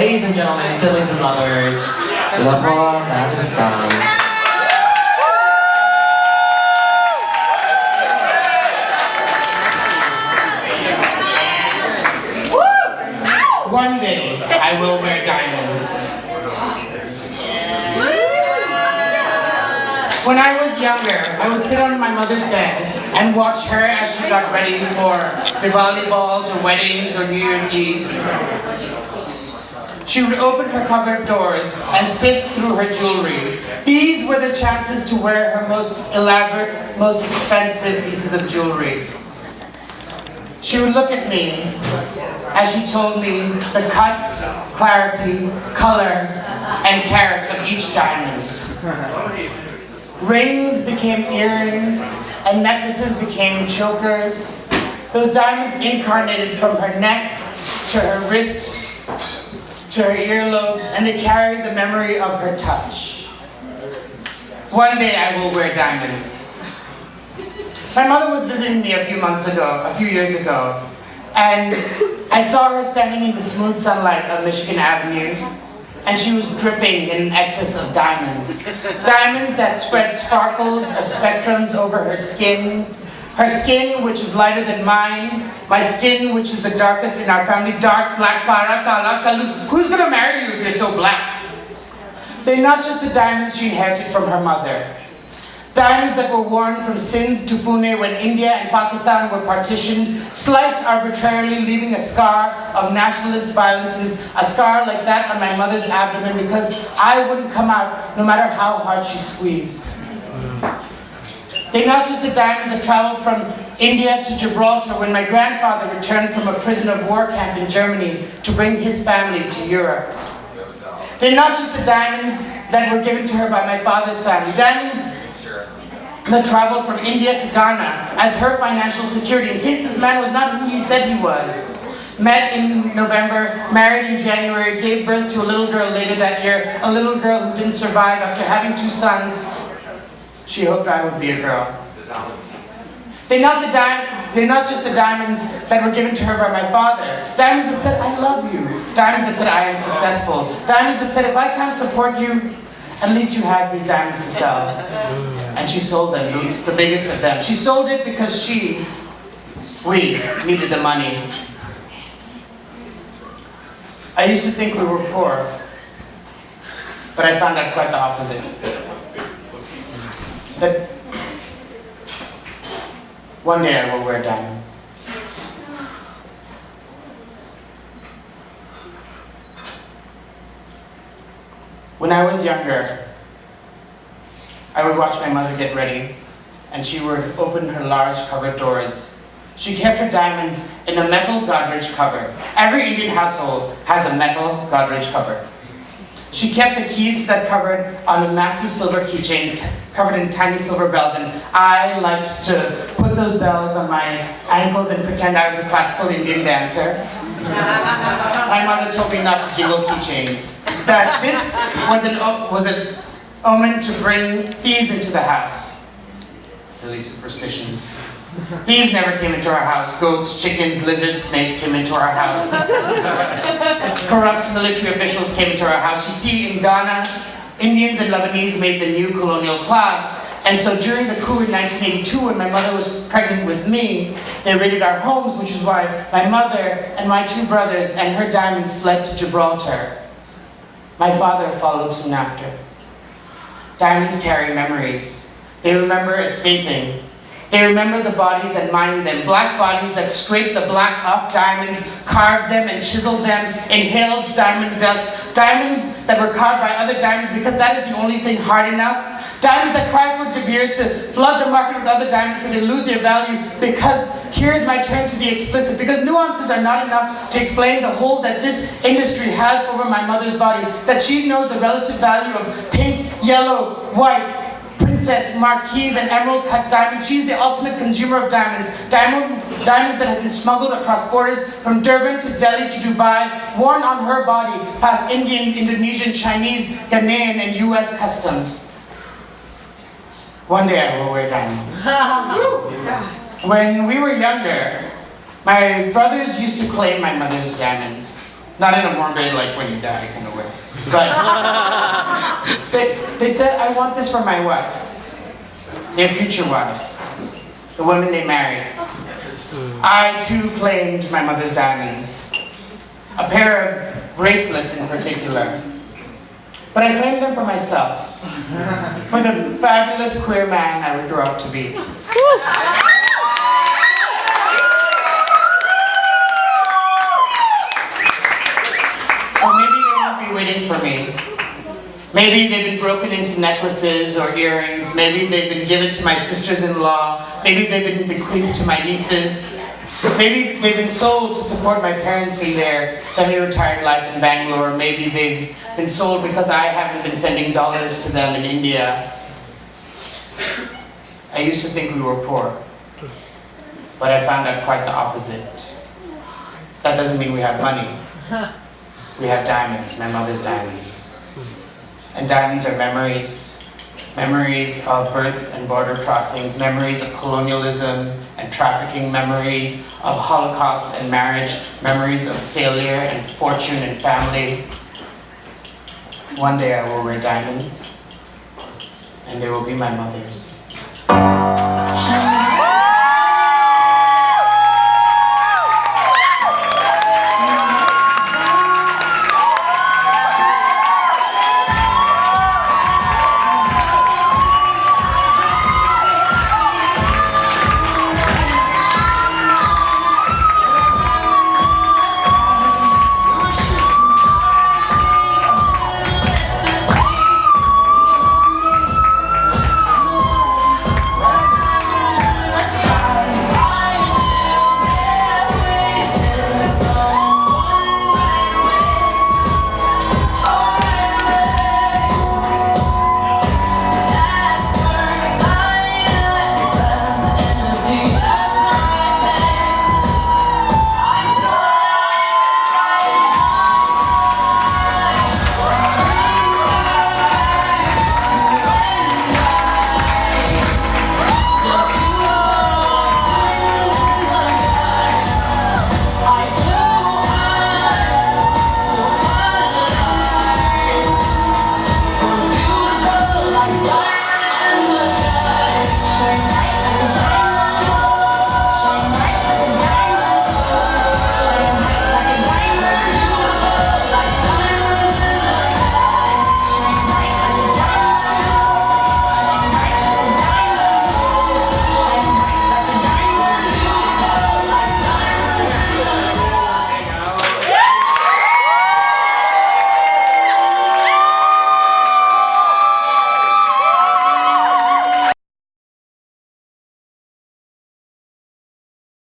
Ladies and gentlemen, siblings and lovers, LaWhore, Vagistan. One day, I will wear diamonds. When I was younger, I would sit on my mother's bed and watch her as she got ready for Diwali balls or weddings or New Year's Eve. She would open her cupboard doors and sift through her jewelry. These were the chances to wear her most elaborate, most expensive pieces of jewelry. She would look at me as she told me the cut, clarity, color, and carat of each diamond. Rings became earrings, and necklaces became chokers. Those diamonds incarnated from her neck to her wrist to her earlobes, and they carried the memory of her touch. One day I will wear diamonds. My mother was visiting me a few years ago, and I saw her standing in the smooth sunlight of Michigan Avenue, and she was dripping in an excess of diamonds. Diamonds that spread sparkles of spectrums over her skin which is lighter than mine, my skin which is the darkest in our family, dark, black, kara, kala, kalu. Who's gonna marry you if you're so black? They're not just the diamonds she inherited from her mother. Diamonds that were worn from Sindh to Pune when India and Pakistan were partitioned, sliced arbitrarily, leaving a scar of nationalist violences, a scar like that on my mother's abdomen because I wouldn't come out no matter how hard she squeezed. They're not just the diamonds that traveled from India to Gibraltar when my grandfather returned from a prisoner of war camp in Germany to bring his family to Europe. They're not just the diamonds that were given to her by my father's family. Diamonds that traveled from India to Ghana as her financial security, in case this man was not who he said he was. Met in November, married in January, gave birth to a little girl later that year, a little girl who didn't survive after having 2 sons. She hoped I would be a girl. They're not just the diamonds that were given to her by my father. Diamonds that said, I love you. Diamonds that said, I am successful. Diamonds that said, if I can't support you, at least you have these diamonds to sell. And she sold them, the biggest of them. She sold it because we needed the money. I used to think we were poor, but I found out quite the opposite. That one day I will wear diamonds. When I was younger, I would watch my mother get ready, and she would open her large cupboard doors. She kept her diamonds in a metal Godrej cupboard. Every Indian household has a metal Godrej cupboard. She kept the keys to that cupboard on a massive silver keychain covered in tiny silver bells, and I liked to put those bells on my ankles and pretend I was a classical Indian dancer. My mother told me not to jingle keychains, that this was an omen to bring thieves into the house. Silly superstitions. Thieves never came into our house. Goats, chickens, lizards, snakes came into our house. Corrupt military officials came into our house. You see, in Ghana, Indians and Lebanese made the new colonial class. And so during the coup in 1982, when my mother was pregnant with me, they raided our homes, which is why my mother and my 2 brothers and her diamonds fled to Gibraltar. My father followed soon after. Diamonds carry memories. They remember escaping. They remember the bodies that mined them, black bodies that scraped the black off diamonds, carved them and chiseled them, inhaled diamond dust, diamonds that were carved by other diamonds because that is the only thing hard enough, diamonds that cried for De Beers to flood the market with other diamonds so they lose their value because, here's my turn to the explicit, because nuances are not enough to explain the hold that this industry has over my mother's body, that she knows the relative value of pink, yellow, white, princess, marquise, and emerald cut diamonds. She's the ultimate consumer of diamonds. Diamonds that have been smuggled across borders from Durban to Delhi to Dubai, worn on her body past Indian, Indonesian, Chinese, Ghanaian, and US customs. One day I will wear diamonds. When we were younger, my brothers used to claim my mother's diamonds. Not in a morbid, like when you die kind of way. But they said, I want this for my wife. Their future wives. The women they married. I too claimed my mother's diamonds. A pair of bracelets in particular. But I claimed them for myself. For the fabulous queer man I would grow up to be. Or maybe they won't be waiting for me. Maybe they've been broken into necklaces or earrings. Maybe they've been given to my sisters-in-law. Maybe they've been bequeathed to my nieces. Maybe they've been sold to support my parents in their semi-retired life in Bangalore. Maybe they've been sold because I haven't been sending dollars to them in India. I used to think we were poor, but I found out quite the opposite. That doesn't mean we have money. We have diamonds, my mother's diamonds. And diamonds are memories. Memories of births and border crossings, memories of colonialism and trafficking, memories of Holocaust and marriage, memories of failure and fortune and family. One day I will wear diamonds, and they will be my mother's.